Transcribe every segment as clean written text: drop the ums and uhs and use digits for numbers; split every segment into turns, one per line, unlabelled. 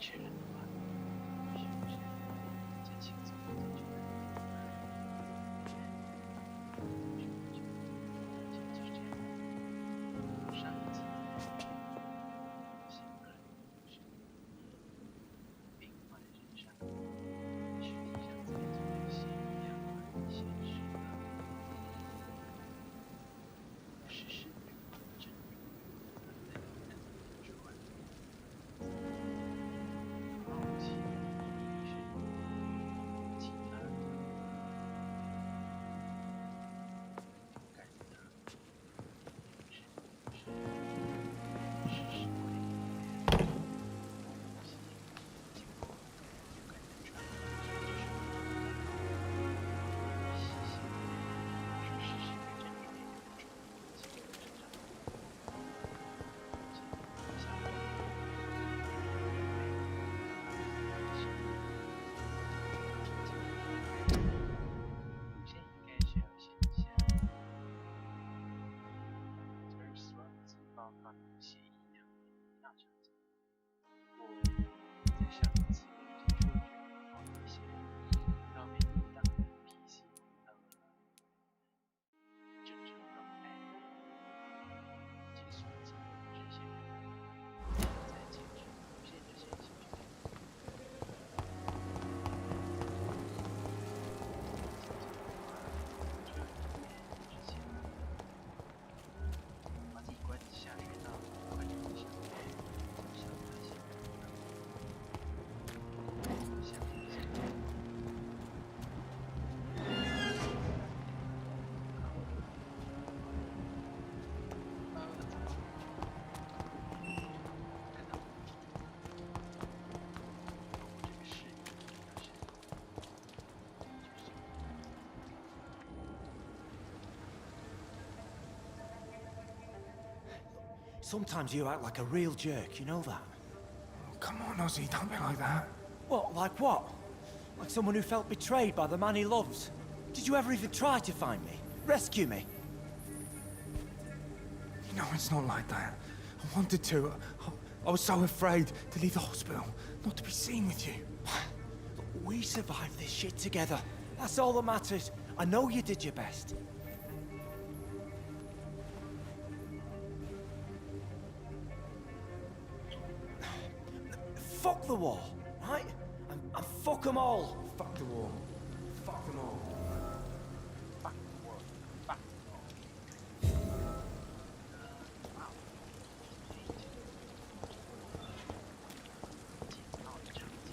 确认的话，是不是再轻松一点就可以？就是这样。上一集写个人故事，病患身上实际上在做一些两款现实的事实与真理在转换。好奇是其他的感觉它是事实为经过感觉传达就是细心是事实与真理的基本成长。下面首先应该是要写一下，就是希望自爆发协议两年大成绩。我在上一次结束之后一些到美国当的脾气到了正常状态，结束记录这些人在坚持无限的学习。把自己关下水道，快点想发现，想一想，看到这个视野真的是，就是。
Sometimes you act like a real jerk, you know that?
Oh, come on, Ozzy, don't be like that.
What, like what? Like someone who felt betrayed by the man he loves? Did you ever even try to find me? Rescue me?
You know, it's not like that. I wanted to. I was so afraid to leave the hospital, not to be seen with you.
Look, we survived this shit together. That's all that matters. I know you did your best. Fuck the war, right? And fuck them all.
Fuck the war. Fuck them all.
Fuck the world, fuck the world. 简报的场景，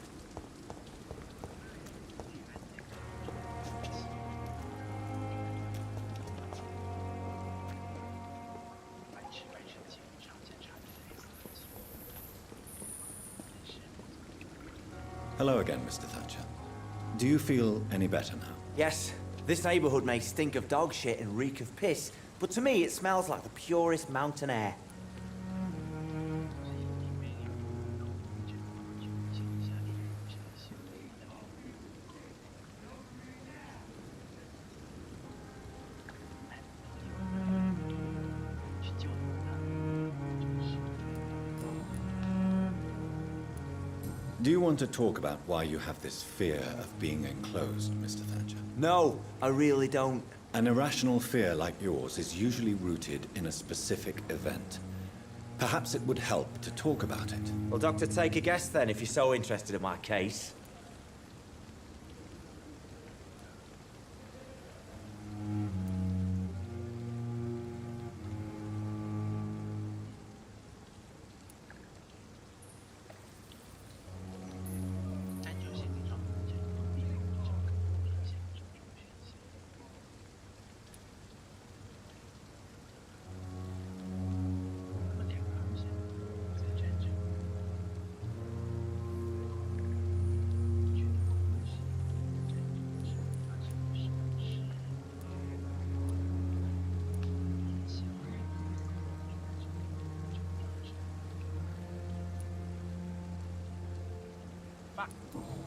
白痴白痴的情侣常见差别类似的情况，但是。
Hello again, Mr. Thatcher. Do you feel any better now?
Yes, this neighborhood may stink of dog shit and reek of piss, but to me it smells like the purest mountain air.
Do you want to talk about why you have this fear of being enclosed, Mr. Thatcher?
No, I really don't.
An irrational fear like yours is usually rooted in a specific event. Perhaps it would help to talk about it.
Well, Doctor, take a guess then if you're so interested in my case.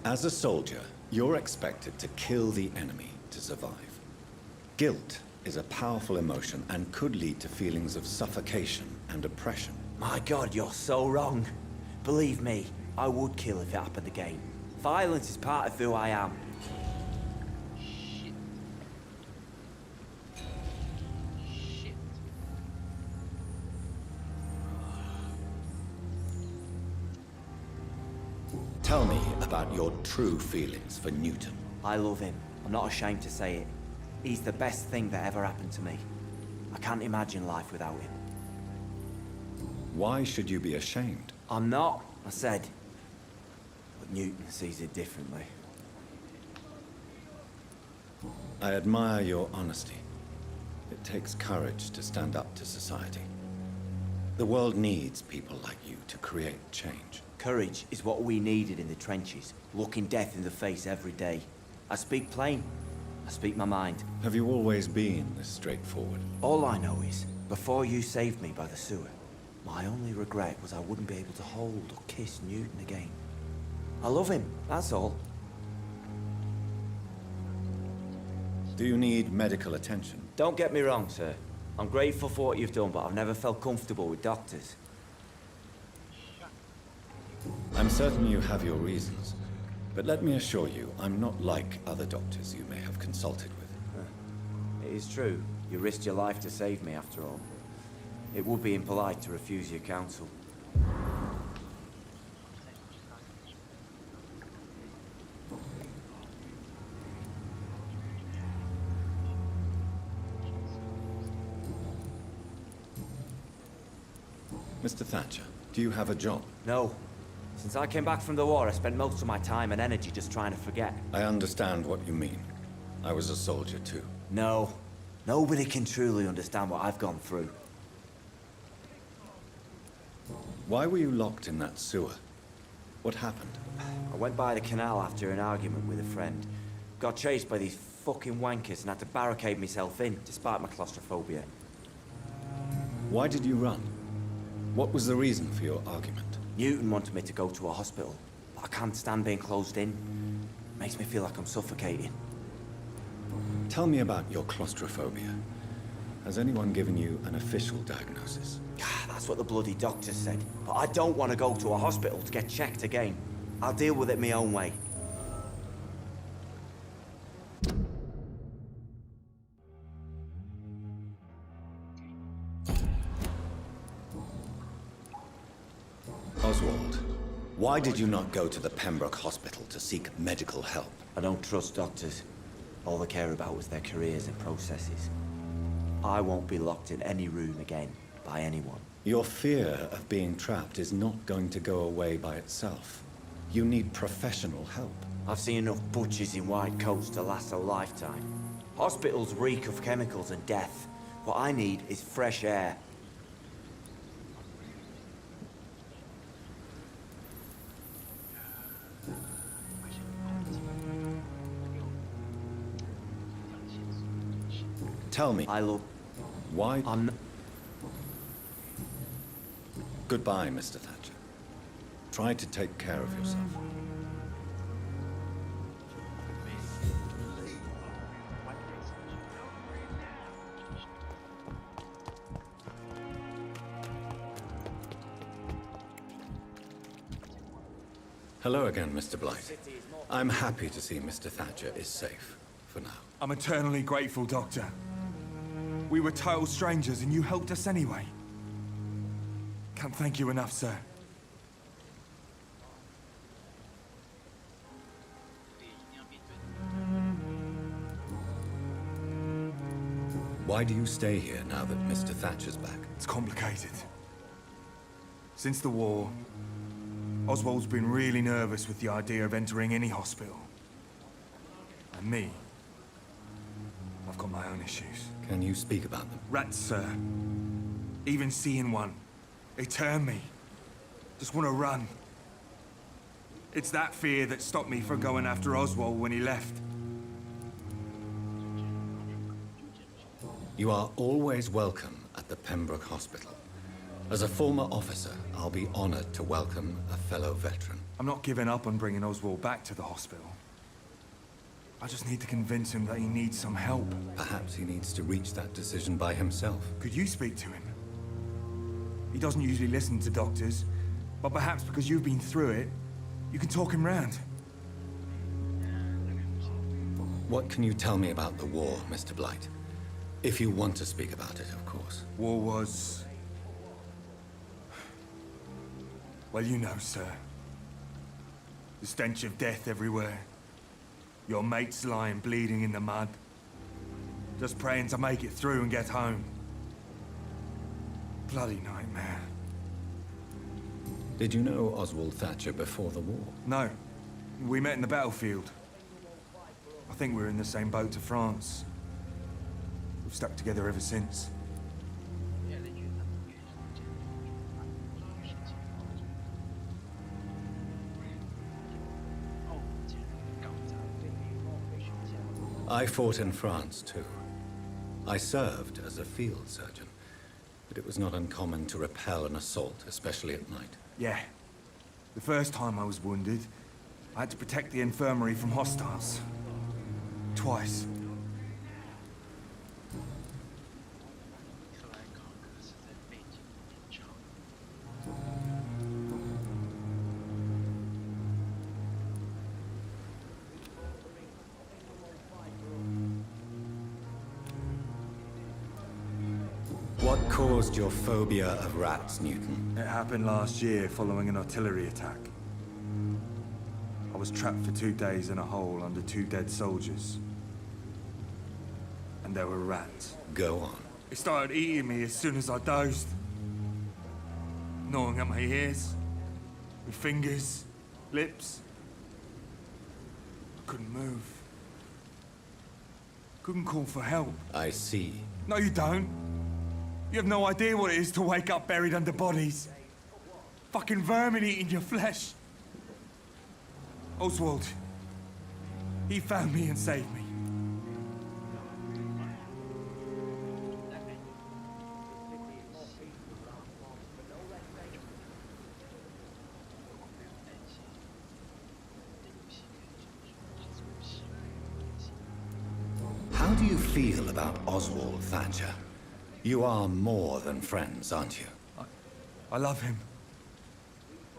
As a soldier, you're expected to kill the enemy to survive. Guilt is a powerful emotion and could lead to feelings of suffocation and oppression.
My God, you're so wrong. Believe me, I would kill if it happened again. Violence is part of who I am.
Shit. Shit.
Tell me about your true feelings for Newton.
I love him. I'm not ashamed to say it. He's the best thing that ever happened to me. I can't imagine life without him.
Why should you be ashamed?
I'm not, I said. But Newton sees it differently.
I admire your honesty. It takes courage to stand up to society. The world needs people like you to create change.
Courage is what we needed in the trenches, looking death in the face every day. I speak plain. I speak my mind.
Have you always been this straightforward?
All I know is, before you saved me by the sewer, my only regret was I wouldn't be able to hold or kiss Newton again. I love him, that's all.
Do you need medical attention?
Don't get me wrong, sir. I'm grateful for what you've done, but I've never felt comfortable with doctors.
I'm certain you have your reasons. But let me assure you, I'm not like other doctors you may have consulted with.
It is true. You risked your life to save me, after all. It would be impolite to refuse your counsel.
Mr. Thatcher, do you have a job?
No. Since I came back from the war, I spent most of my time and energy just trying to forget.
I understand what you mean. I was a soldier too.
No. Nobody can truly understand what I've gone through.
Why were you locked in that sewer? What happened?
I went by the canal after an argument with a friend. Got chased by these fucking wankers and had to barricade myself in, despite my claustrophobia.
Why did you run? What was the reason for your argument?
Newton wanted me to go to a hospital, but I can't stand being closed in. Makes me feel like I'm suffocating.
Tell me about your claustrophobia. Has anyone given you an official diagnosis?
That's what the bloody doctor said. But I don't want to go to a hospital to get checked again. I'll deal with it my own way.
Oswald, why did you not go to the Pembroke Hospital to seek medical help?
I don't trust doctors. All they care about was their careers and processes. I won't be locked in any room again by anyone.
Your fear of being trapped is not going to go away by itself. You need professional help.
I've seen enough butchers in white coats to last a lifetime. Hospitals reek of chemicals and death. What I need is fresh air.
Tell me,
I love...
why...
I'm...
Goodbye, Mr. Thatcher. Try to take care of yourself. Hello again, Mr. Blight. I'm happy to see Mr. Thatcher is safe, for now.
I'm eternally grateful, Doctor. We were total strangers and you helped us anyway. Can't thank you enough, sir.
Why do you stay here now that Mr. Thatcher's back?
It's complicated. Since the war, Oswald's been really nervous with the idea of entering any hospital. And me, I've got my own issues.
Can you speak about them?
Rats, sir. Even seeing one, they turn me. Just want to run. It's that fear that stopped me from going after Oswald when he left.
You are always welcome at the Pembroke Hospital. As a former officer, I'll be honored to welcome a fellow veteran.
I'm not giving up on bringing Oswald back to the hospital. I just need to convince him that he needs some help.
Perhaps he needs to reach that decision by himself.
Could you speak to him? He doesn't usually listen to doctors, but perhaps because you've been through it, You can talk him round.
What can you tell me about the war, Mr. Blight? If you want to speak about it, of course.
War was... Well, you know, sir. The stench of death everywhere. Your mates lying bleeding in the mud. Just praying to make it through and get home. Bloody nightmare.
Did you know Oswald Thatcher before the war?
No. We met in the battlefield. I think we were in the same boat to France. We've stuck together ever since.
I fought in France, too. I served as a field surgeon, but it was not uncommon to repel an assault, especially at night.
Yeah. The first time I was wounded, I had to protect the infirmary from hostiles. Twice.
What caused your phobia of rats, Newton?
It happened last year following an artillery attack. I was trapped for 2 days in a hole under 2 dead soldiers. And there were rats.
Go on.
It started eating me as soon as I dozed. Gnawing at my ears, with fingers, lips. I couldn't move. Couldn't call for help.
I see.
No, you don't. You have no idea what it is to wake up buried under bodies. Fucking vermin eating your flesh. Oswald. He found me and saved me.
How do you feel about Oswald Thatcher? You are more than friends, aren't you?
I love him.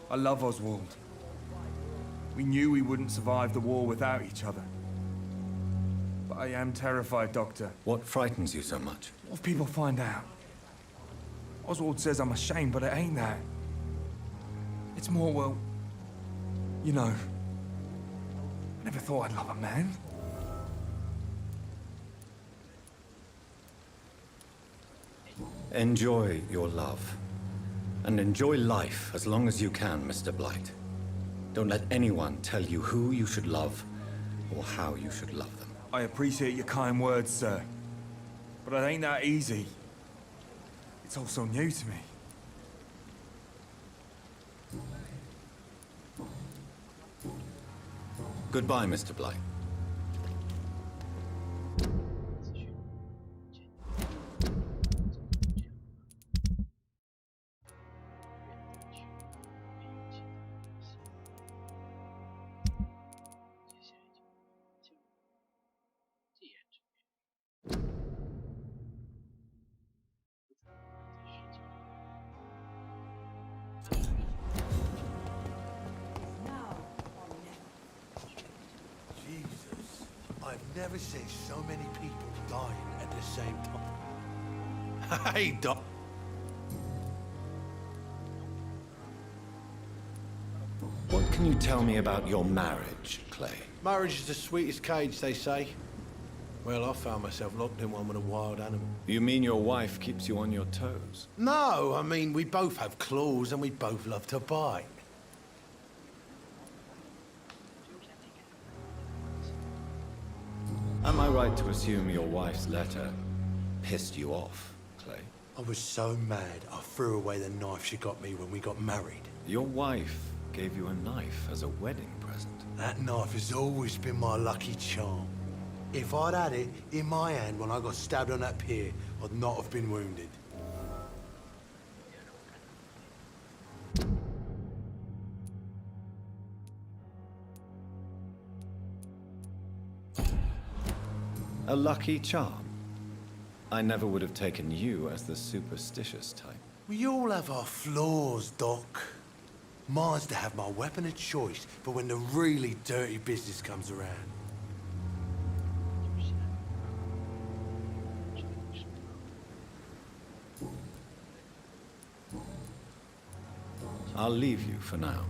I love Oswald. We knew we wouldn't survive the war without each other. But I am terrified, Doctor.
What frightens you so much?
What if people find out? Oswald says I'm ashamed, but it ain't that. It's more, well, you know, I never thought I'd love a man.
Enjoy your love. And enjoy life as long as you can, Mr. Blight. Don't let anyone tell you who you should love or how you should love them.
I appreciate your kind words, sir. But it ain't that easy. It's all so new to me.
Goodbye, Mr. Blight.
Jesus, I've never seen so many people dying at the same time. Hey, Doc.
What can you tell me about your marriage, Clay?
Marriage is the sweetest cage, they say. Well, I found myself locked in one with a wild animal.
You mean your wife keeps you on your toes?
No, I mean, we both have claws and we both love to bite.
Am I right to assume your wife's letter pissed you off, Clay?
I was so mad, I threw away the knife she got me when we got married.
Your wife gave you a knife as a wedding present.
That knife has always been my lucky charm. If I'd had it in my hand when I got stabbed on that pier, I'd not have been wounded.
A lucky charm? I never would have taken you as the superstitious type.
We all have our flaws, Doc. Mine's to have my weapon of choice for when the really dirty business comes around.
I'll leave you for now.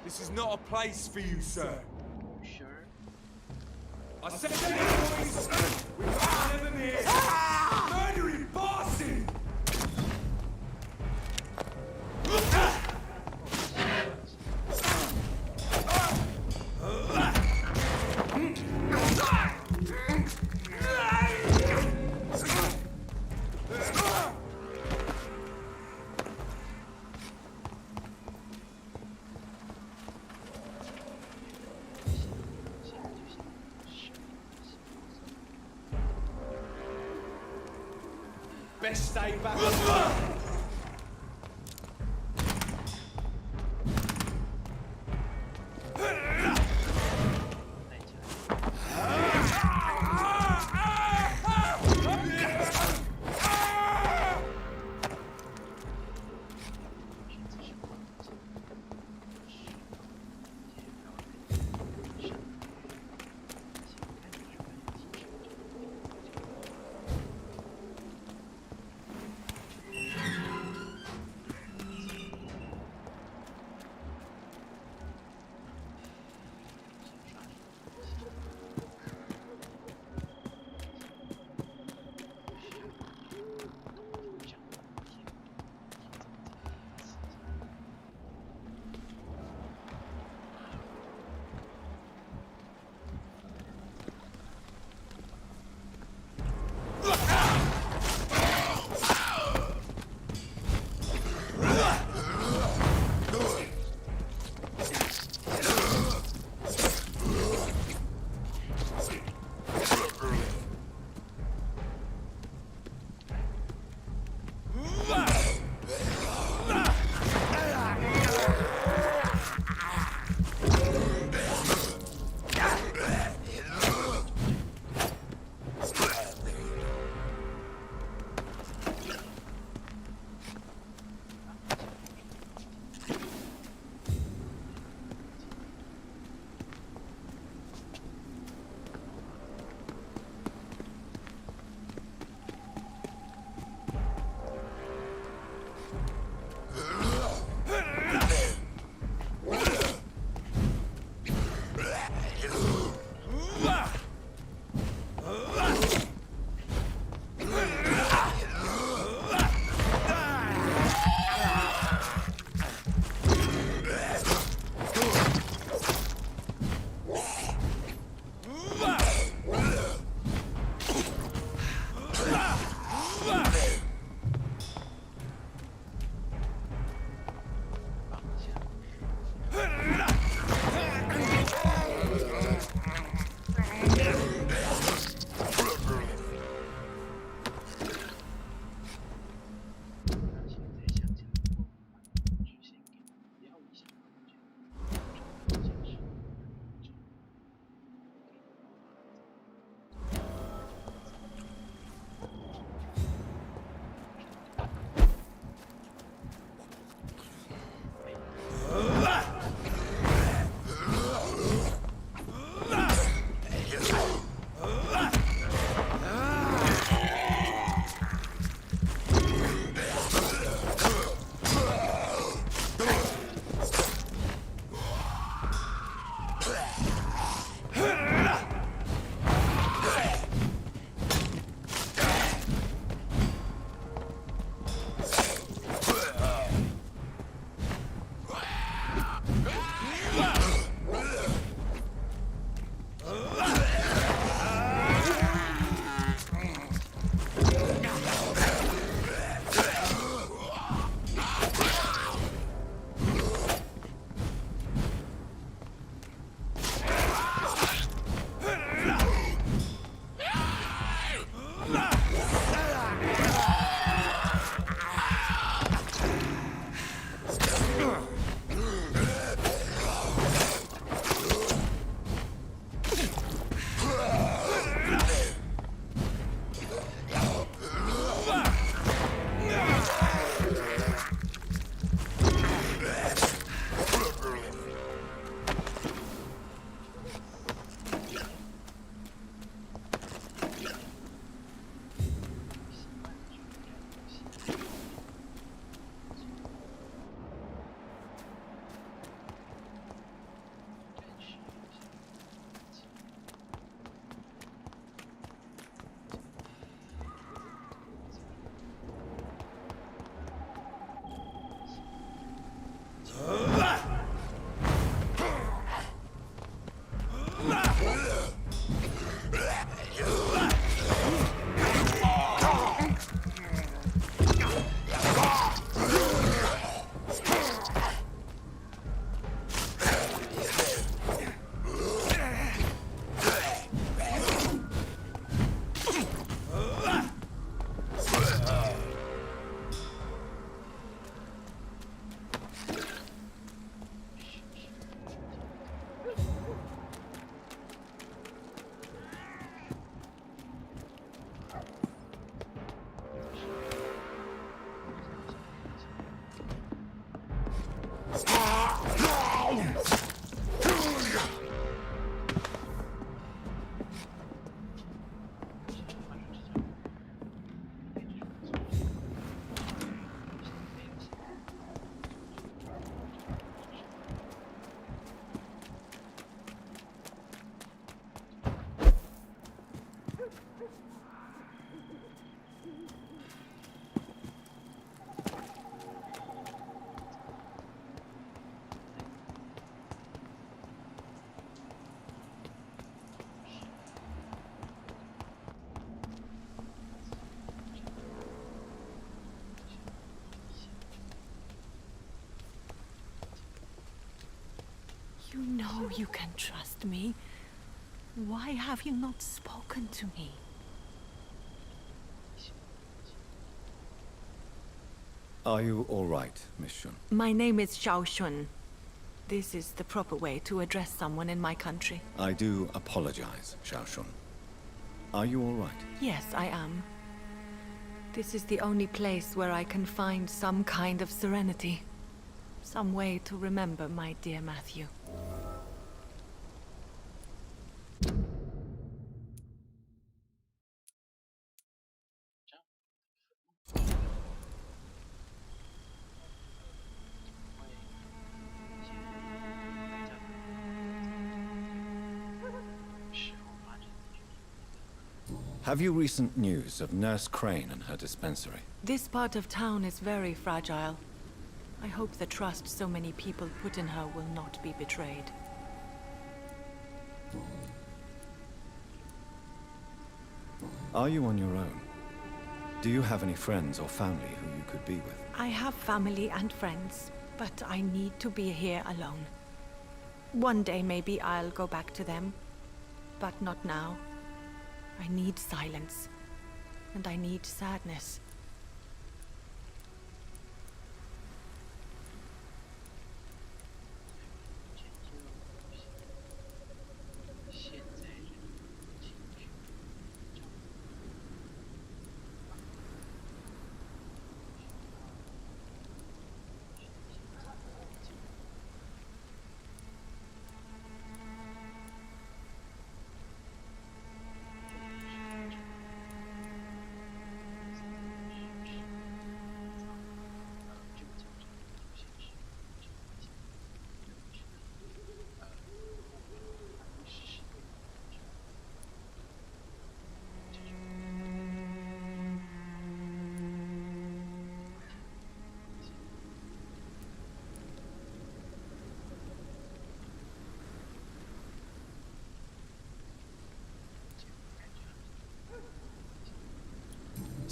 This is not a place for you, sir.
Sure.
I said to you, boys, we can't have him here. Murdering bastard! Best stay back.
You know you can trust me. Why have you not spoken to me?
Are you all right, Miss Shun?
My name is Xiao Shun. This is the proper way to address someone in my country.
I do apologize, Xiao Shun. Are you all right?
Yes, I am. This is the only place where I can find some kind of serenity. Some way to remember my dear Matthew.
Have you recent news of Nurse Crane and her dispensary?
This part of town is very fragile. I hope the trust so many people put in her will not be betrayed.
Are you on your own? Do you have any friends or family who you could be with?
I have family and friends, but I need to be here alone. One day maybe I'll go back to them, but not now. I need silence, and I need sadness.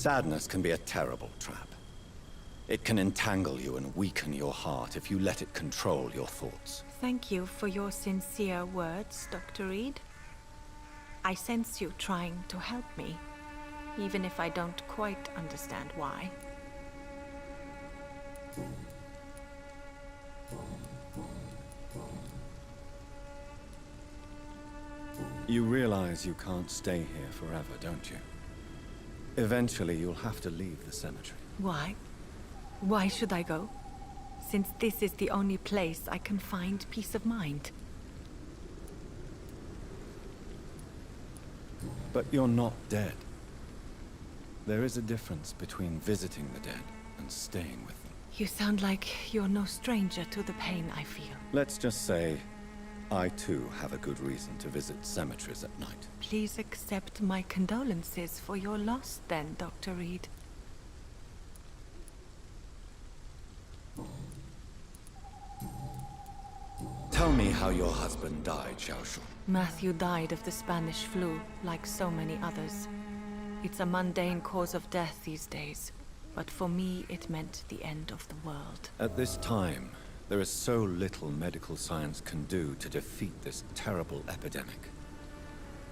Sadness can be a terrible trap. It can entangle you and weaken your heart if you let it control your thoughts.
Thank you for your sincere words, Dr. Reed. I sense you trying to help me, even if I don't quite understand why.
You realize you can't stay here forever, don't you? Eventually, you'll have to leave the cemetery.
Why? Why should I go? Since this is the only place I can find peace of mind.
But you're not dead. There is a difference between visiting the dead and staying with them.
You sound like you're no stranger to the pain I feel.
Let's just say, I too have a good reason to visit cemeteries at night.
Please accept my condolences for your loss then, Dr. Reed.
Tell me how your husband died, Xiaoshu.
Matthew died of the Spanish flu, like so many others. It's a mundane cause of death these days, but for me it meant the end of the world.
At this time, there is so little medical science can do to defeat this terrible epidemic.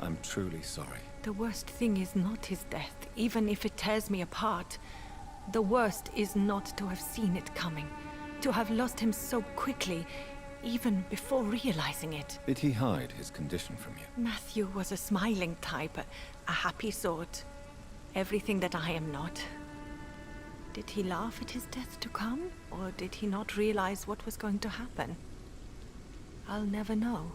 I'm truly sorry.
The worst thing is not his death, even if it tears me apart. The worst is not to have seen it coming, to have lost him so quickly, even before realizing it.
Did he hide his condition from you?
Matthew was a smiling type, a happy sort. Everything that I am not. Did he laugh at his death to come, or did he not realize what was going to happen? I'll never know.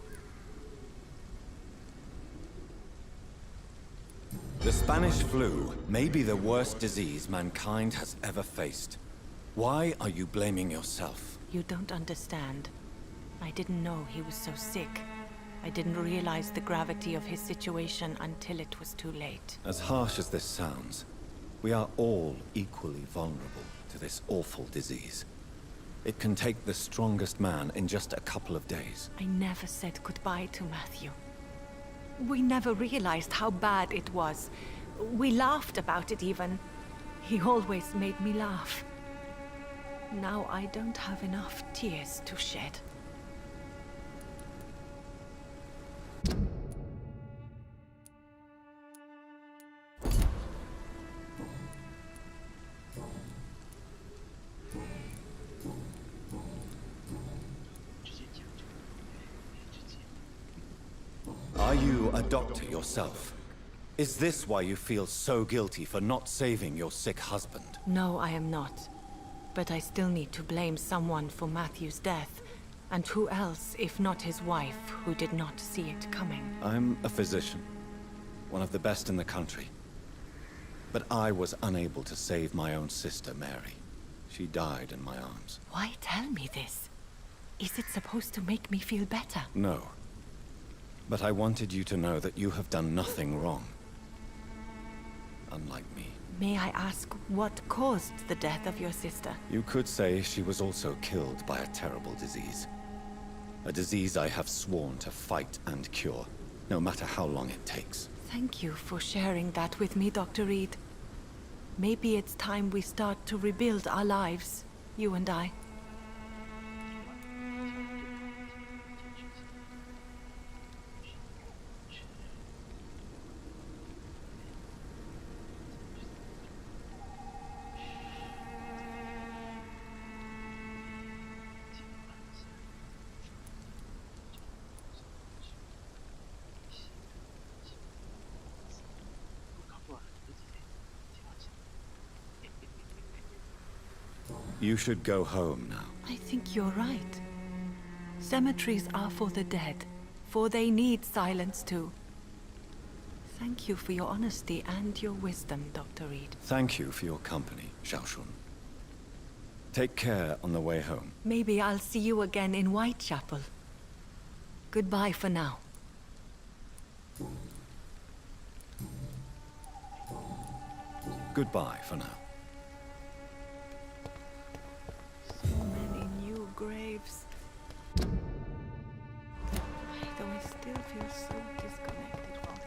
The Spanish flu may be the worst disease mankind has ever faced. Why are you blaming yourself?
You don't understand. I didn't know he was so sick. I didn't realize the gravity of his situation until it was too late.
As harsh as this sounds, we are all equally vulnerable to this awful disease. It can take the strongest man in just a couple of days.
I never said goodbye to Matthew. We never realized how bad it was. We laughed about it even. He always made me laugh. Now I don't have enough tears to shed.
Are you a doctor yourself? Is this why you feel so guilty for not saving your sick husband?
No, I am not. But I still need to blame someone for Matthew's death. And who else, if not his wife, who did not see it coming?
I'm a physician, one of the best in the country. But I was unable to save my own sister, Mary. She died in my arms.
Why tell me this? Is it supposed to make me feel better?
No. But I wanted you to know that you have done nothing wrong. Unlike me.
May I ask what caused the death of your sister?
You could say she was also killed by a terrible disease. A disease I have sworn to fight and cure, no matter how long it takes.
Thank you for sharing that with me, Dr. Reed. Maybe it's time we start to rebuild our lives, you and I.
You should go home now.
I think you're right. Cemeteries are for the dead, for they need silence too. Thank you for your honesty and your wisdom, Dr. Reed.
Thank you for your company, Xiaoshun. Take care on the way home.
Maybe I'll see you again in Whitechapel. Goodbye for now.
Goodbye for now.
So many new graves. Though I still feel so disconnected from the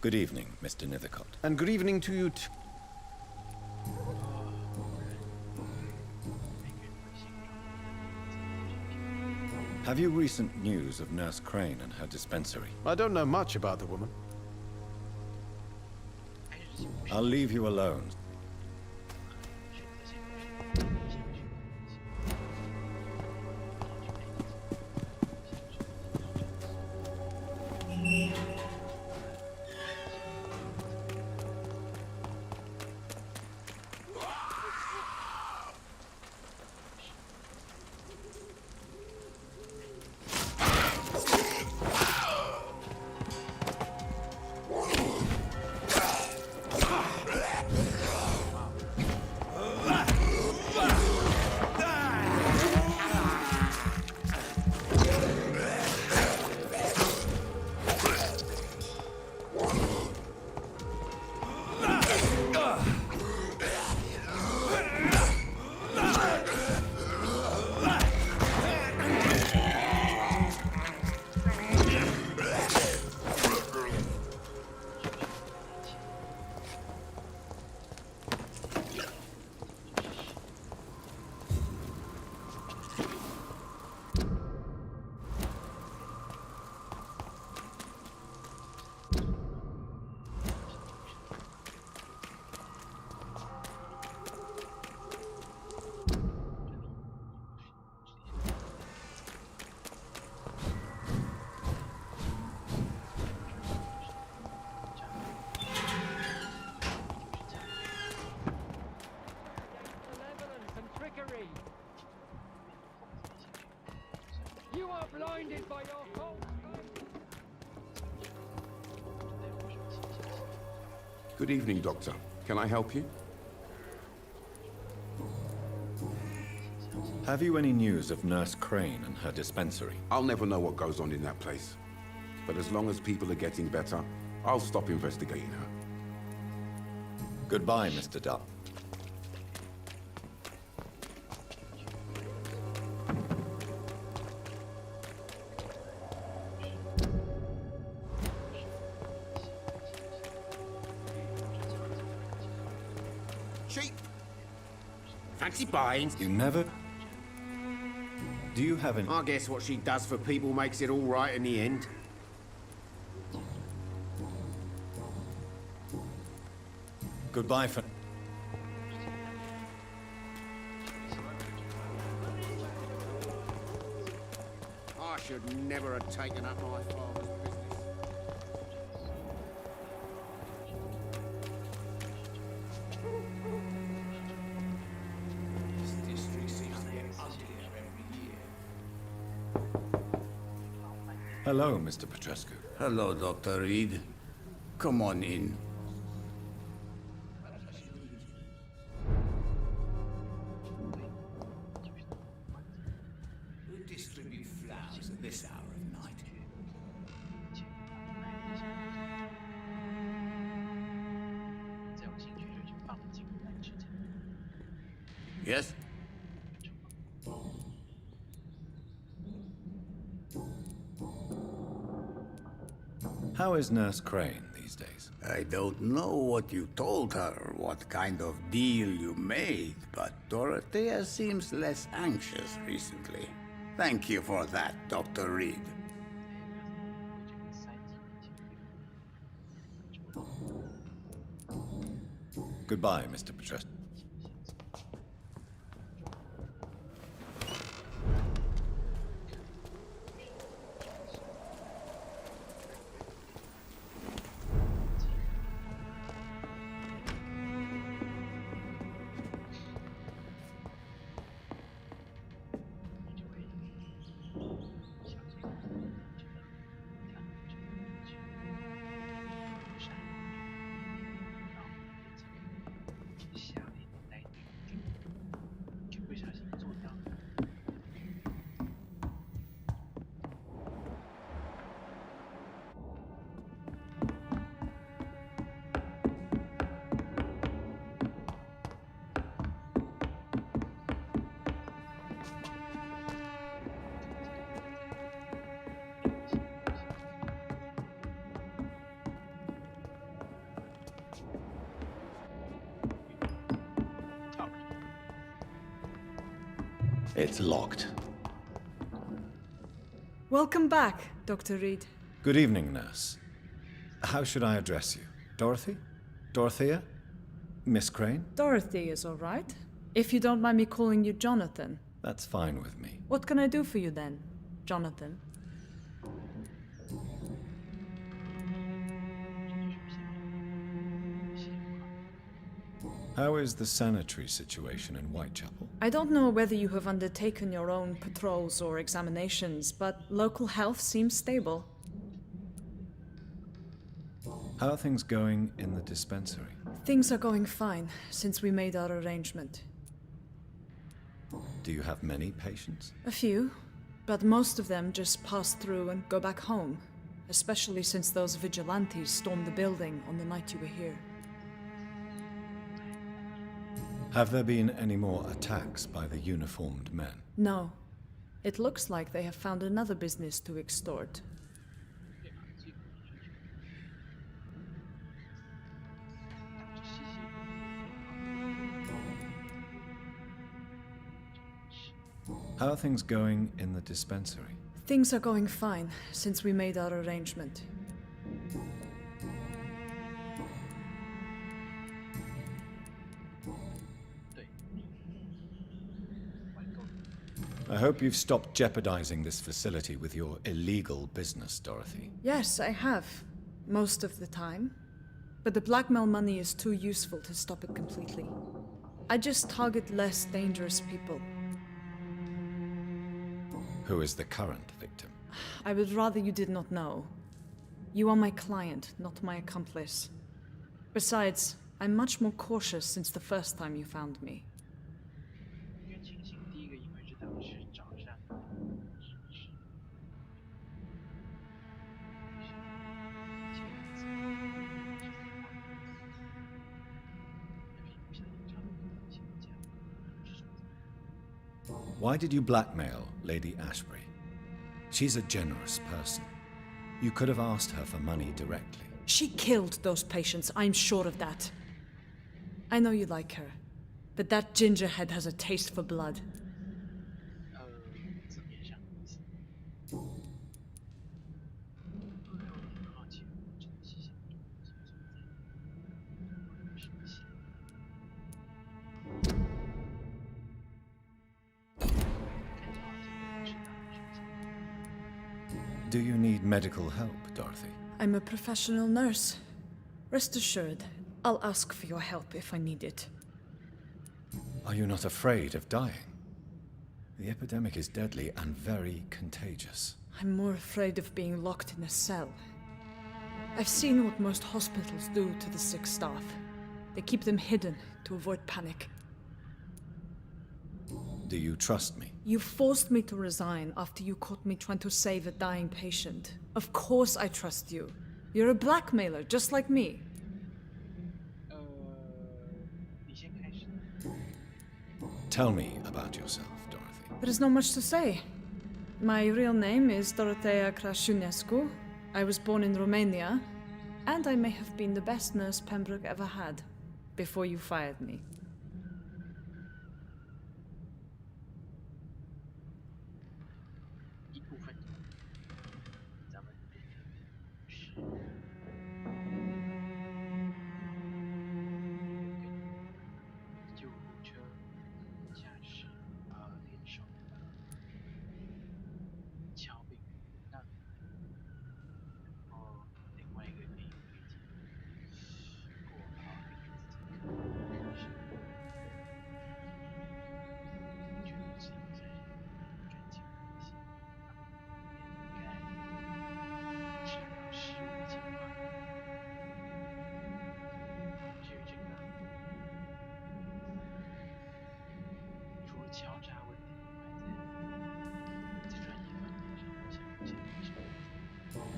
Good evening, Mr. Nethercott.
And good evening to you too.
Have you recent news of Nurse Crane and her dispensary?
I don't know much about the woman.
I'll leave you alone.
You are blinded by your false
Good evening, Doctor. Can I help you?
Have you any news of Nurse Crane and her dispensary?
I'll never know what goes on in that place. But as long as people are getting better, I'll stop investigating her.
Goodbye, Mr. Dupp.
Cheap. Fancy buying.
You never... Do you have any...
I guess what she does for people makes it all right in the end.
Goodbye for...
I should never have taken up my father's business.
This district seems to get uglier every year.
Hello, Mr. Petrescu.
Hello, Dr. Reed. Come on in. Who distribute flowers at this hour of night? Yes?
How is Nurse Crane these days?
I don't know what you told her, what kind of deal you made, but Dorothea seems less anxious recently. Thank you for that, Dr. Reed.
Goodbye, Mr. Petrescu. It's locked.
Welcome back, Dr. Reed.
Good evening, nurse. How should I address you? Dorothy? Dorothea? Miss Crane?
Dorothy is all right. If you don't mind me calling you Jonathan.
That's fine with me.
What can I do for you then, Jonathan?
How is the sanitary situation in Whitechapel?
I don't know whether you have undertaken your own patrols or examinations, but local health seems stable.
How are things going in the dispensary?
Things are going fine since we made our arrangement.
Do you have many patients?
A few, but most of them just pass through and go back home, especially since those vigilantes stormed the building on the night you were here.
Have there been any more attacks by the uniformed men?
No. It looks like they have found another business to extort.
How are things going in the dispensary?
Things are going fine since we made our arrangement.
I hope you've stopped jeopardizing this facility with your illegal business, Dorothy.
Yes, I have. Most of the time. But the blackmail money is too useful to stop it completely. I just target less dangerous people.
Who is the current victim?
I would rather you did not know. You are my client, not my accomplice. Besides, I'm much more cautious since the first time you found me.
Why did you blackmail Lady Ashbury? She's a generous person. You could have asked her for money directly.
She killed those patients, I'm sure of that. I know you like her, but that gingerhead has a taste for blood.
Do you need medical help, Dorothy?
I'm a professional nurse. Rest assured, I'll ask for your help if I need it.
Are you not afraid of dying? The epidemic is deadly and very contagious.
I'm more afraid of being locked in a cell. I've seen what most hospitals do to the sick staff. They keep them hidden to avoid panic.
Do you trust me?
You forced me to resign after you caught me trying to save a dying patient. Of course I trust you. You're a blackmailer, just like me.
Tell me about yourself, Dorothy.
There is not much to say. My real name is Dorothea Crasciunescu. I was born in Romania, and I may have been the best nurse Pembroke ever had, before you fired me.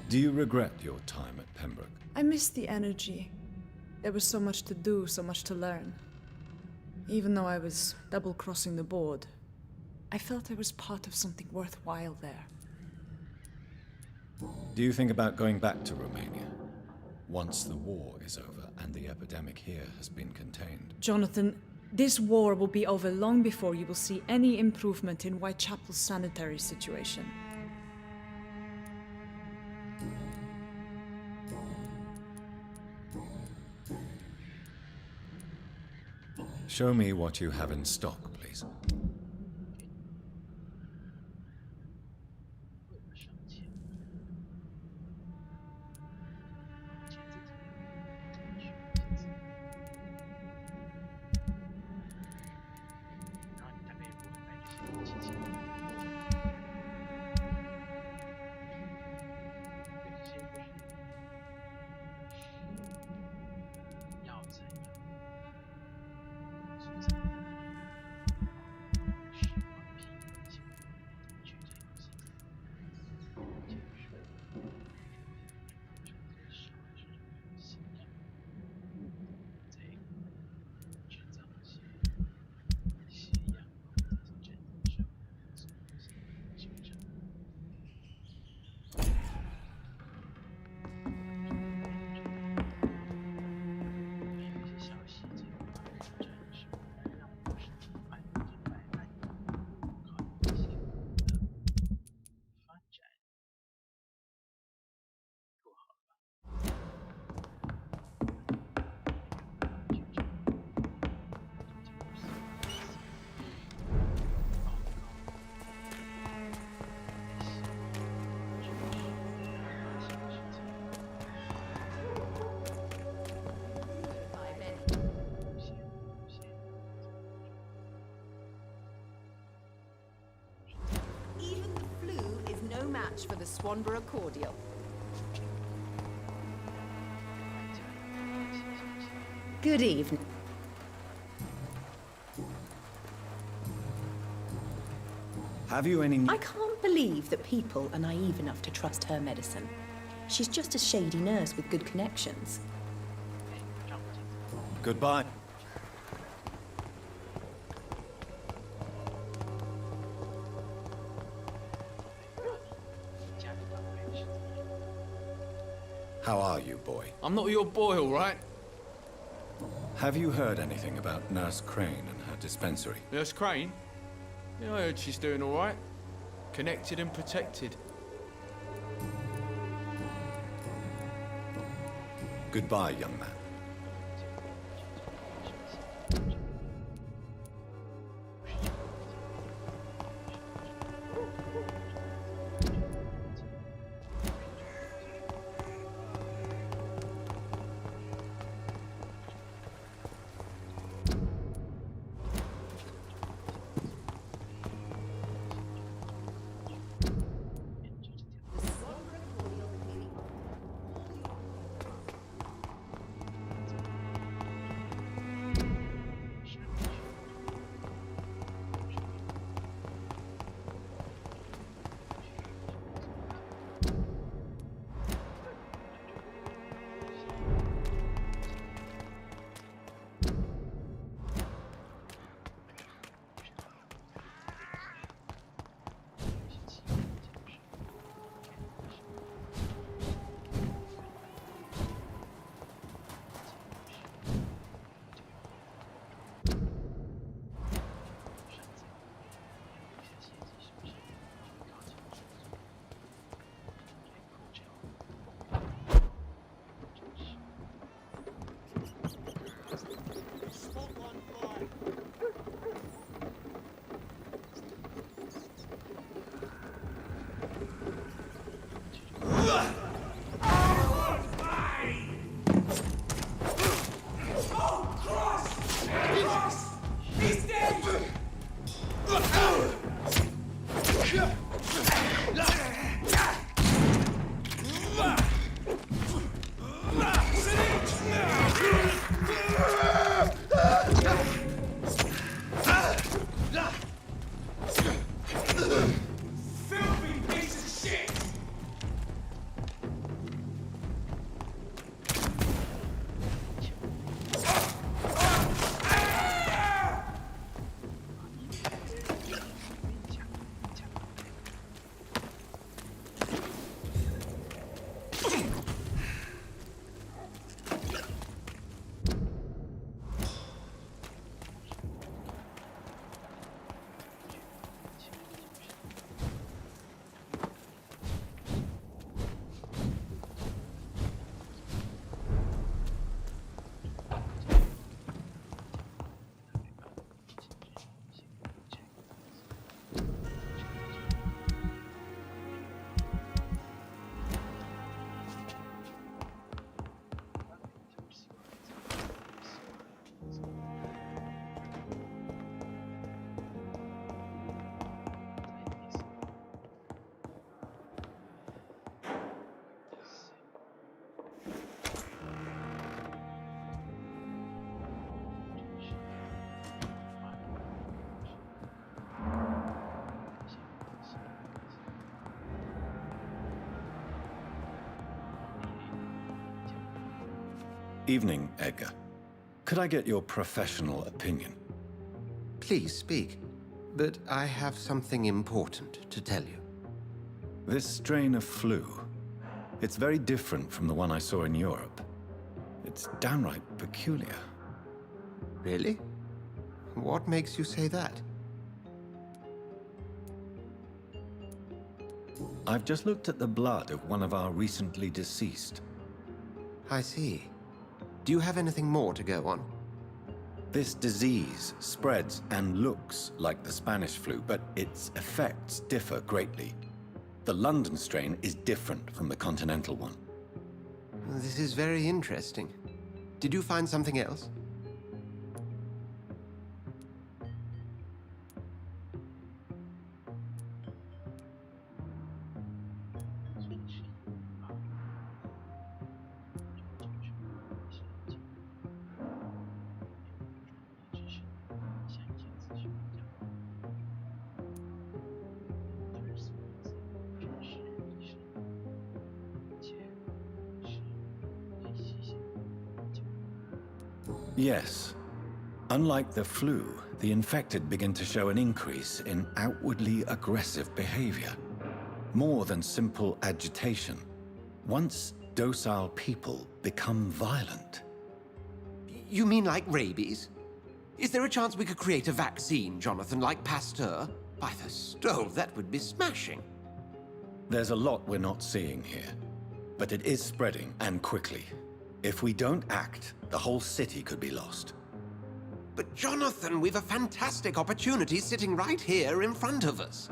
Do you regret your time at Pembroke?
I miss the energy. There was so much to do, so much to learn. Even though I was double-crossing the board, I felt I was part of something worthwhile there.
Do you think about going back to Romania once the war is over and the epidemic here has been contained?
Jonathan, This war will be over long before you will see any improvement in Whitechapel's sanitary situation.
Show me what you have in stock, please.
For the Swanborough cordial. Good evening.
Have you any...
I can't believe that people are naive enough to trust her medicine. She's just a shady nurse with good connections.
Goodbye. How are you, boy?
I'm not your boy, all right?
Have you heard anything about Nurse Crane and her dispensary?
Nurse Crane? Yeah, I heard she's doing all right. Connected and protected.
Goodbye, young man. Evening, Edgar. Could I get your professional opinion?
Please speak, but I have something important to tell you.
This strain of flu, it's very different from the one I saw in Europe. It's downright peculiar.
Really? What makes you say that?
I've just looked at the blood of one of our recently deceased.
I see. Do you have anything more to go on?
This disease spreads and looks like the Spanish flu, but its effects differ greatly. The London strain is different from the continental one.
This is very interesting. Did you find something else?
Yes. Unlike the flu, the infected begin to show an increase in outwardly aggressive behavior. More than simple agitation. Once docile people become violent.
You mean like rabies? Is there a chance we could create a vaccine, Jonathan, like Pasteur? By the stole, that would be smashing.
There's a lot we're not seeing here. But it is spreading, and quickly. If we don't act, the whole city could be lost.
But Jonathan, we've a fantastic opportunity sitting right here in front of us.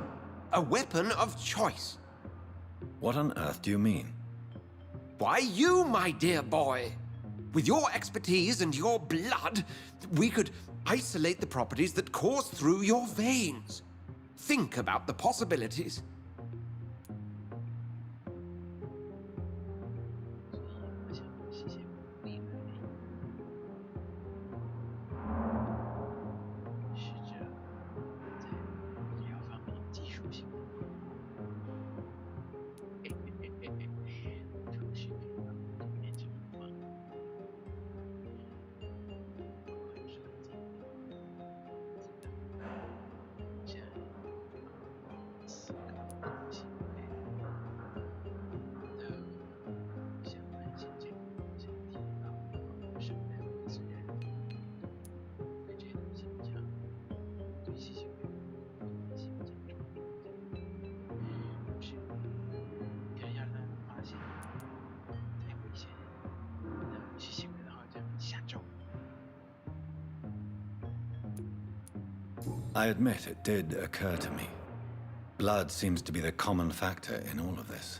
A weapon of choice.
What on earth do you mean?
Why, you, my dear boy. With your expertise and your blood, we could isolate the properties that course through your veins. Think about the possibilities.
I admit it did occur to me. Blood seems to be the common factor in all of this.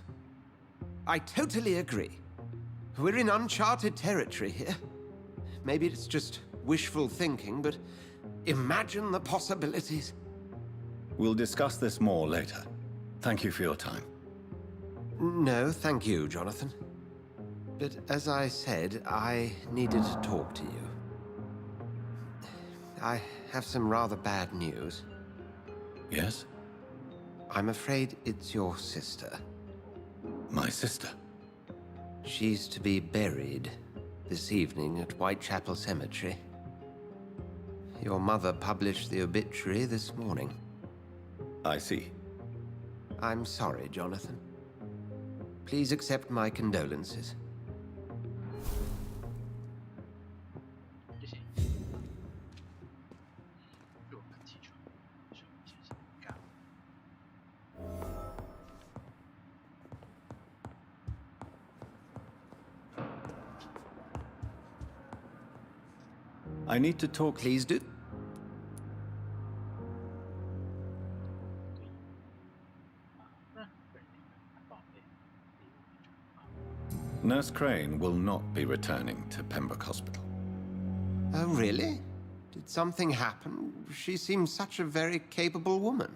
I totally agree. We're in uncharted territory here. Maybe it's just wishful thinking, but imagine the possibilities.
We'll discuss this more later. Thank you for your time.
No, thank you, Jonathan. But as I said, I needed to talk to you. I have some rather bad news.
Yes?
I'm afraid it's your sister.
My sister?
She's to be buried this evening at Whitechapel Cemetery. Your mother published the obituary this morning.
I see.
I'm sorry, Jonathan. Please accept my condolences.
I need to talk.
Please do.
Nurse Crane will not be returning to Pembroke Hospital.
Oh, really? Did something happen? She seems such a very capable woman.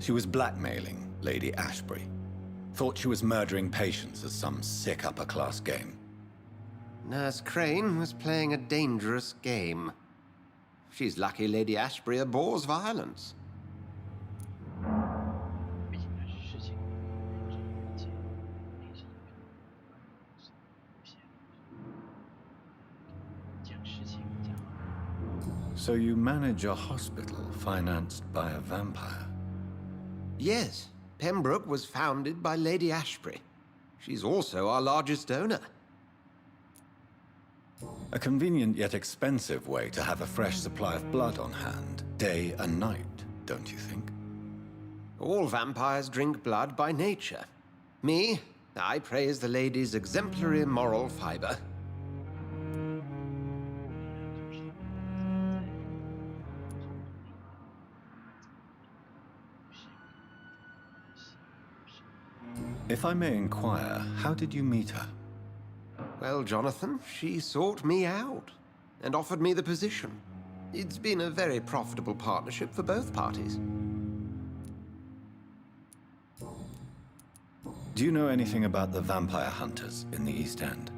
She was blackmailing Lady Ashbury. Thought she was murdering patients as some sick upper-class game.
Nurse Crane was playing a dangerous game. She's lucky Lady Ashbury abhors violence.
毕竟那是事情本质与一切，并是一个无限将事情讲完。
So you manage a hospital financed by a vampire?
Yes, Pembroke was founded by Lady Ashbury. She's also our largest donor.
A convenient yet expensive way to have a fresh supply of blood on hand, day and night, don't you think?
All vampires drink blood by nature. Me, I praise the lady's exemplary moral fiber.
If I may inquire, how did you meet her?
Well, Jonathan, she sought me out and offered me the position. It's been a very profitable partnership for both parties.
Do you know anything about the vampire hunters in the East End?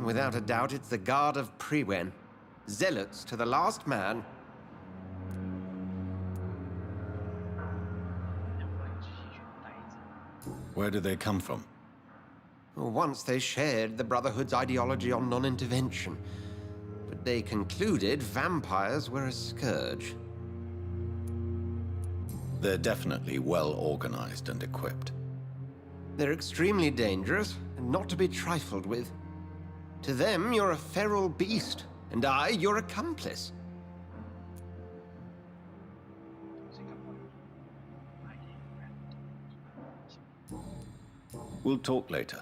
Without a doubt, it's the Guard of Prewen. Zealots to the last man.
Where do they come from?
Once they shared the Brotherhood's ideology on non-intervention, but they concluded vampires were a scourge.
They're definitely well organized and equipped.
They're extremely dangerous and not to be trifled with. To them, you're a feral beast, and I, your accomplice.
We'll talk later.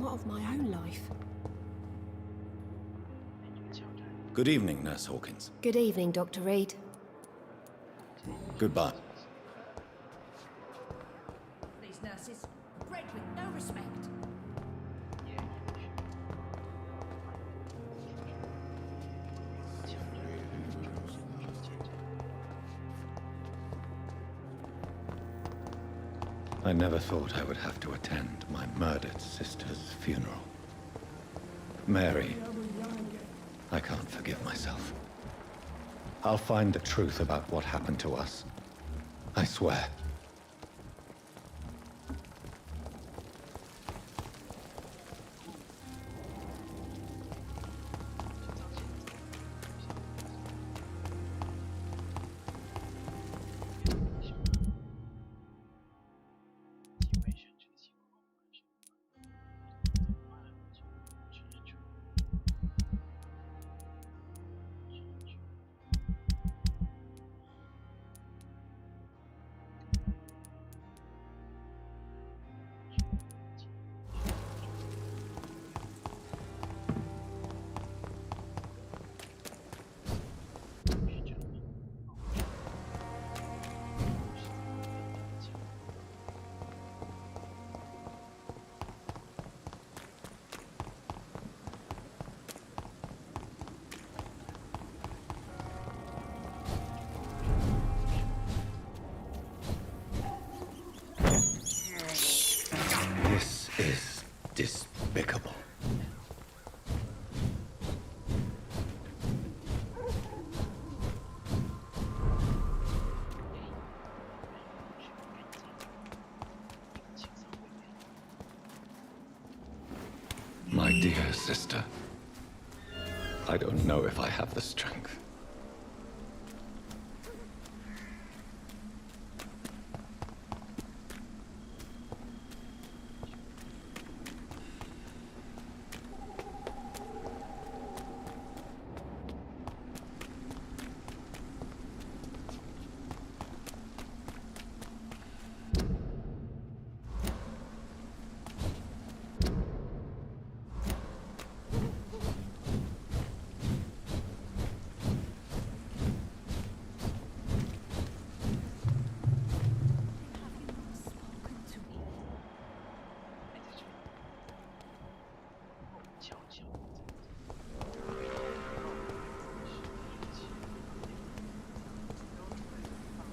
Of my own life.
Good evening, Nurse Hawkins.
Good evening, Dr. Reed.
Goodbye.
These nurses, bred with no respect.
I never thought I would have to attend my murdered sister's funeral. Mary, I can't forgive myself. I'll find the truth about what happened to us. I swear. This is despicable. My dear sister, I don't know if I have the strength.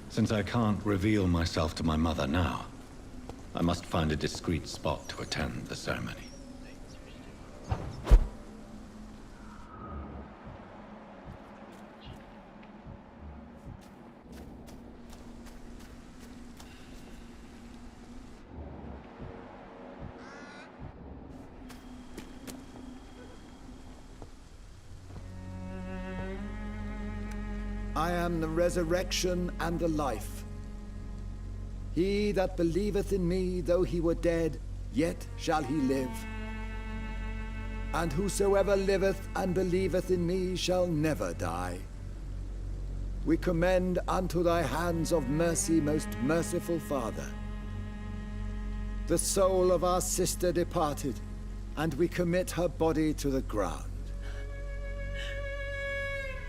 Since I can't reveal myself to my mother now, I must find a discreet spot to attend the ceremony.
I am the resurrection and the life. He that believeth in me, though he were dead, yet shall he live. And whosoever liveth and believeth in me shall never die. We commend unto thy hands of mercy, most merciful Father, the soul of our sister departed, and we commit her body to the ground.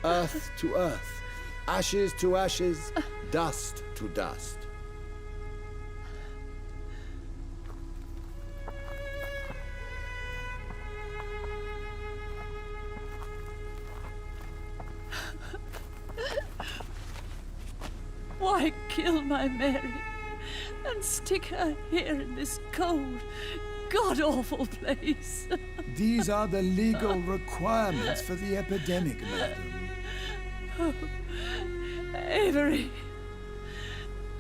Earth to earth, ashes to ashes, dust to dust.
Why kill my Mary and stick her here in this cold, god-awful place?
These are the legal requirements for the epidemic, madam.
Oh, Avery,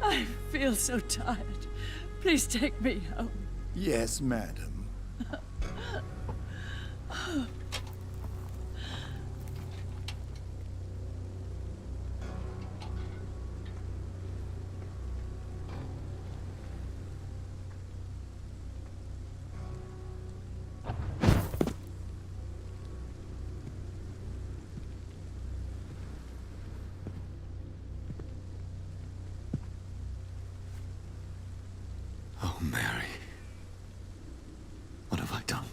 I feel so tired. Please take me home.
Yes, madam.
Oh, Mary. What have I done?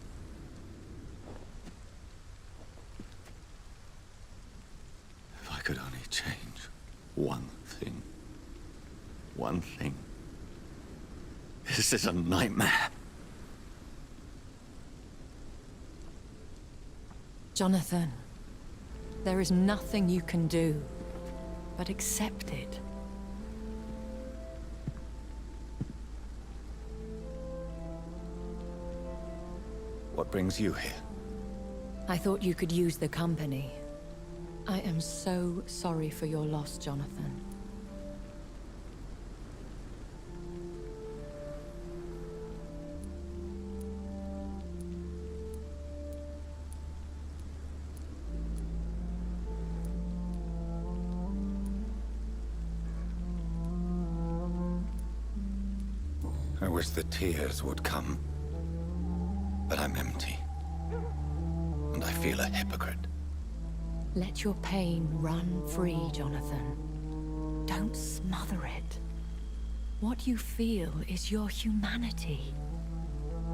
If I could only change one thing. One thing. This is a nightmare.
Jonathan, there is nothing you can do but accept it.
What brings you here?
I thought you could use the company. I am so sorry for your loss, Jonathan.
I wish the tears would come. But I'm empty. And I feel a hypocrite.
Let your pain run free, Jonathan. Don't smother it. What you feel is your humanity.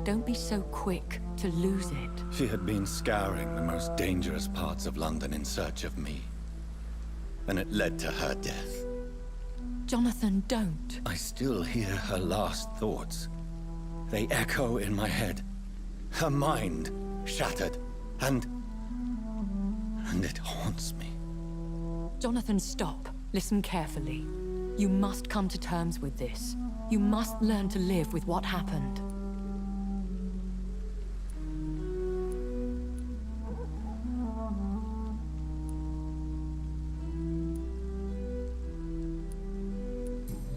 Don't be so quick to lose it.
She had been scouring the most dangerous parts of London in search of me. And it led to her death.
Jonathan, don't.
I still hear her last thoughts. They echo in my head. Her mind shattered, and it haunts me.
Jonathan, stop. Listen carefully. You must come to terms with this. You must learn to live with what happened.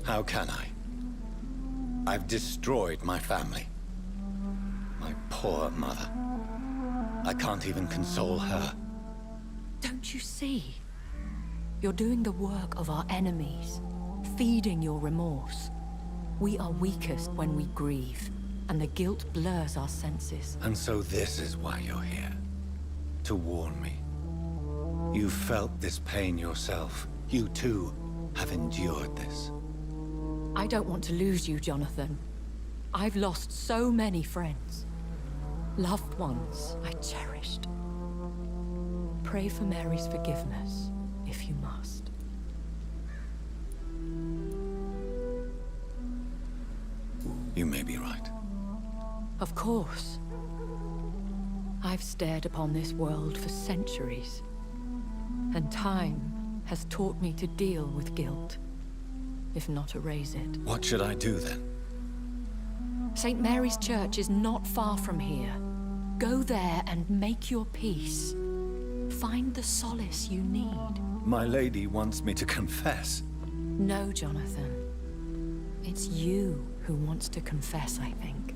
How can I? I've destroyed my family. My poor mother. I can't even console her.
Don't you see? You're doing the work of our enemies, feeding your remorse. We are weakest when we grieve, and the guilt blurs our senses.
And so this is why you're here. To warn me. You felt this pain yourself. You too have endured this.
I don't want to lose you, Jonathan. I've lost so many friends. Loved ones I cherished. Pray for Mary's forgiveness, if you must.
You may be right.
Of course. I've I've stared upon this world for centuries, and time has taught me to deal with guilt, if not erase it.
What should I do then?
St. Mary's Church is not far from here. Go there and make your peace. Find the solace you need.
My lady wants me to confess.
No, Jonathan. It's you who wants to confess, I think.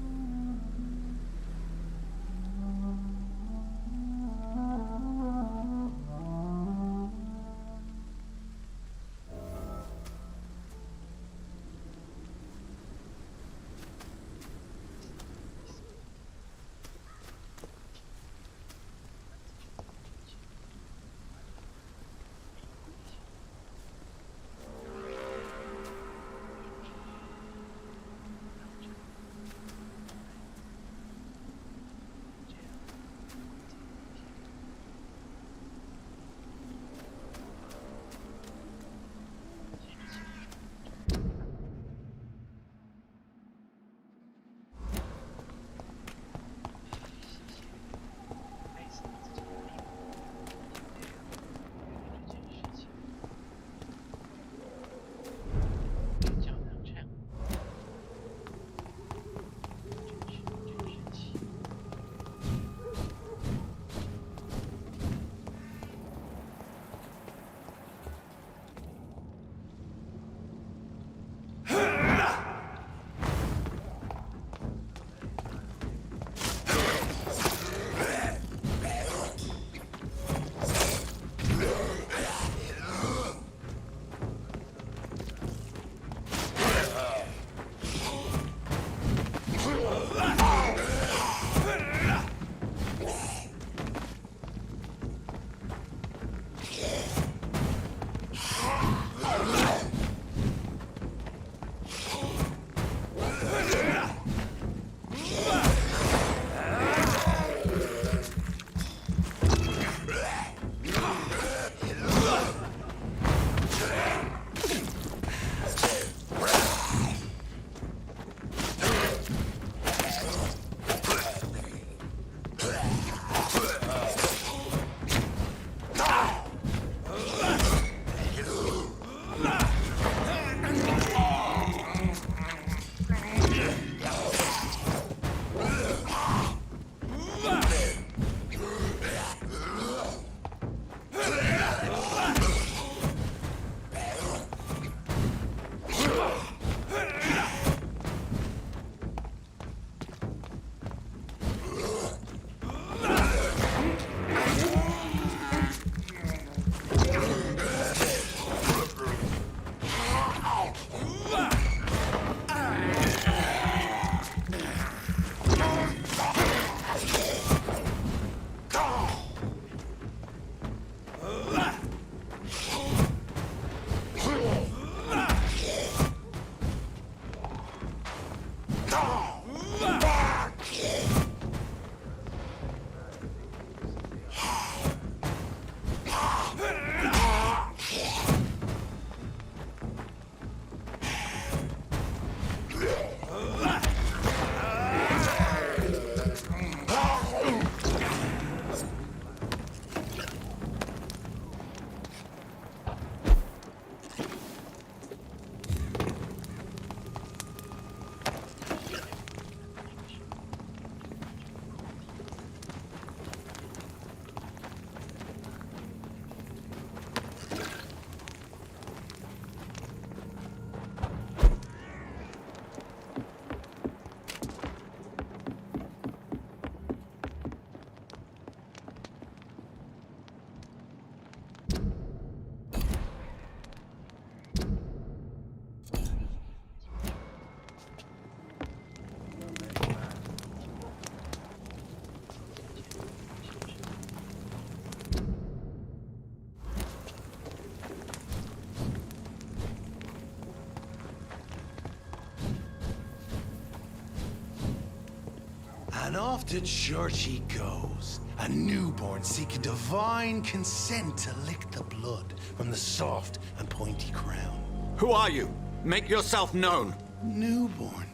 And off to church he goes, a newborn seeking divine consent to lick the blood from the soft and pointy crown.
Who are you? Make yourself known.
Newborn,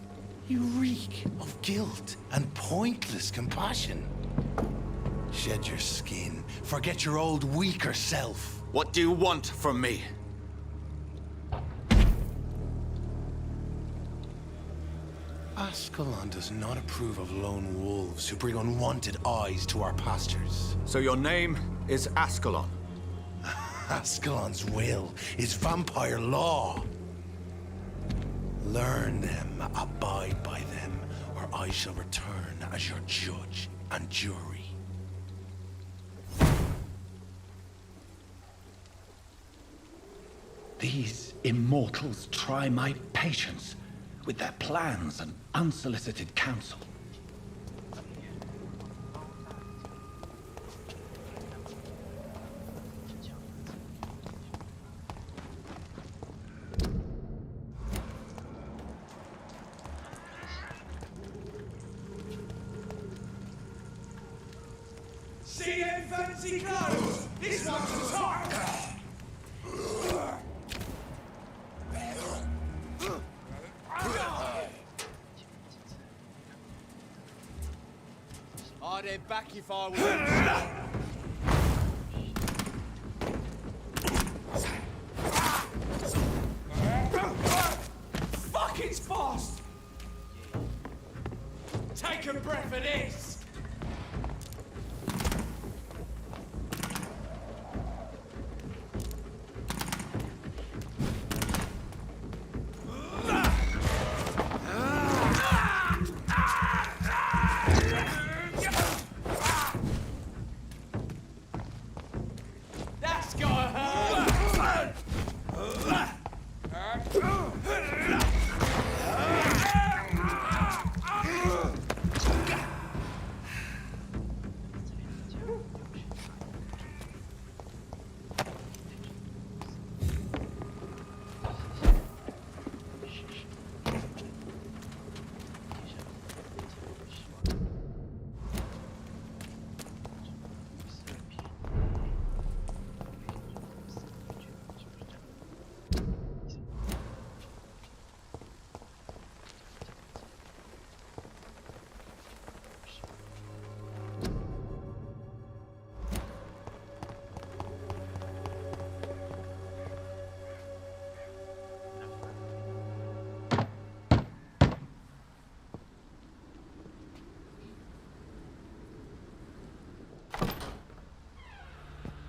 you reek of guilt and pointless compassion. Shed your skin. Forget your old, weaker self.
What do you want from me?
Ascalon does not approve of lone wolves who bring unwanted eyes to our pastures.
So your name is Ascalon?
Ascalon's will is vampire law. Learn them, abide by them, or I shall return as your judge and jury.
These immortals try my patience with their plans and unsolicited counsel.
See any fancy clothes? This one's the top!
I'd head back if I were.
Fuck, it's fast! Take a breath of this! That's gotta hurt!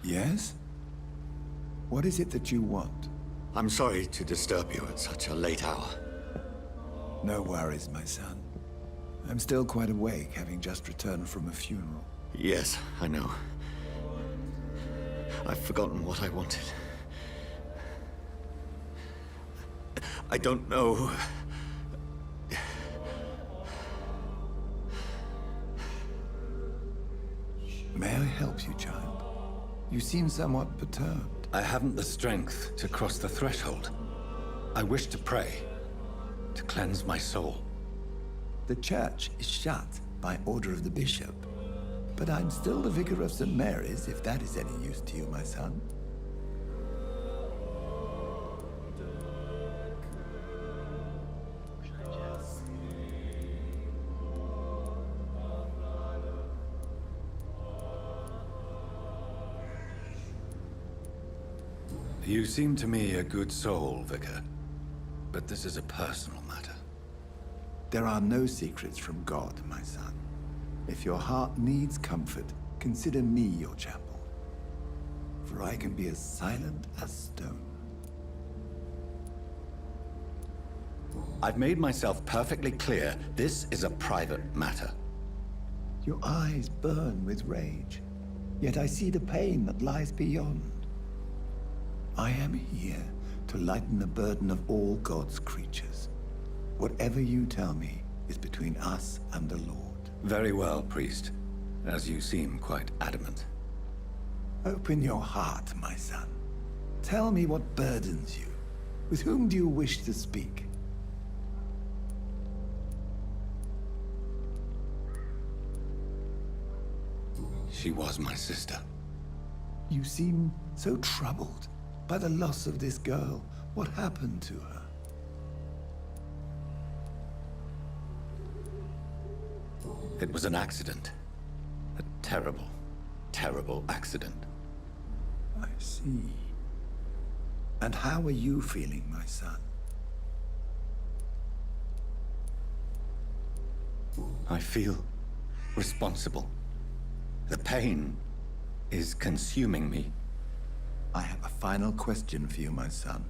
Yes? What is it that you want?
I'm sorry to disturb you at such a late hour.
No worries, my son. I'm still quite awake, having just returned from a funeral.
Yes, I know. I've forgotten what I wanted. I don't know.
May I help you, child? You seem somewhat perturbed.
I haven't the strength to cross the threshold. I wish to pray, to cleanse my soul.
The church is shut by order of the bishop. But I'm still the vicar of St. Mary's, if that is any use to you, my son.
You seem to me a good soul, Vicar. But this is a personal matter.
There are no secrets from God, my son. If your heart needs comfort, consider me your chapel. For I can be as silent as stone.
I've made myself perfectly clear. This is a private matter.
Your eyes burn with rage, yet I see the pain that lies beyond. I am here to lighten the burden of all God's creatures. Whatever you tell me is between us and the Lord.
Very well, priest. As you seem quite adamant.
Open your heart, my son. Tell me what burdens you. With whom do you wish to speak?
She was my sister.
You seem so troubled by the loss of this girl. What happened to her?
It was an accident. A terrible, terrible accident.
I see. And how are you feeling, my son?
I feel responsible. The pain is consuming me.
I have a final question for you, my son.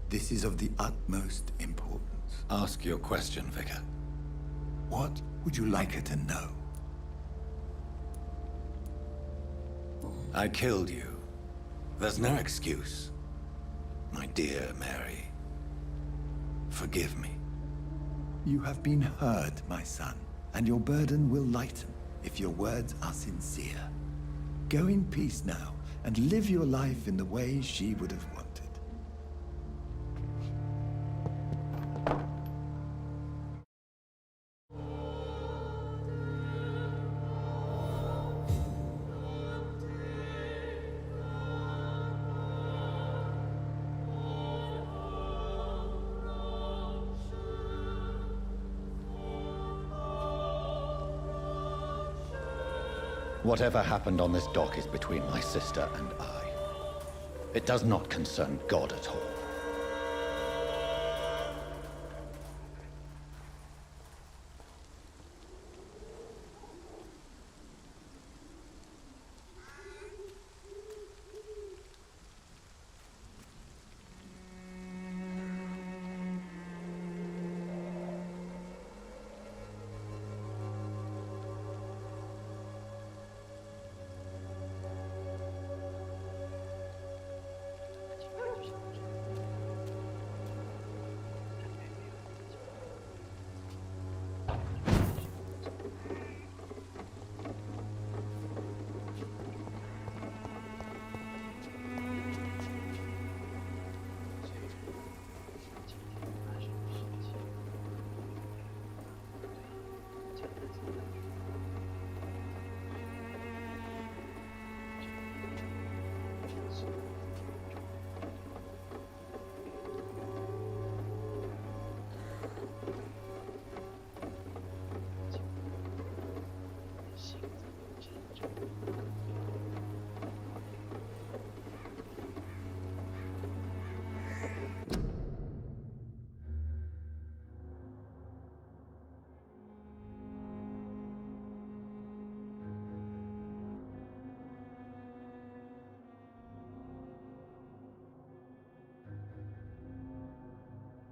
This is of the utmost importance.
Ask your question, Vicar.
What would you like her to know?
I killed you. There's no excuse. My dear Mary, forgive me.
You have been heard, my son, and your burden will lighten if your words are sincere. Go in peace now, and live your life in the way she would have wanted.
Whatever happened on this dock is between my sister and I. It does not concern God at all.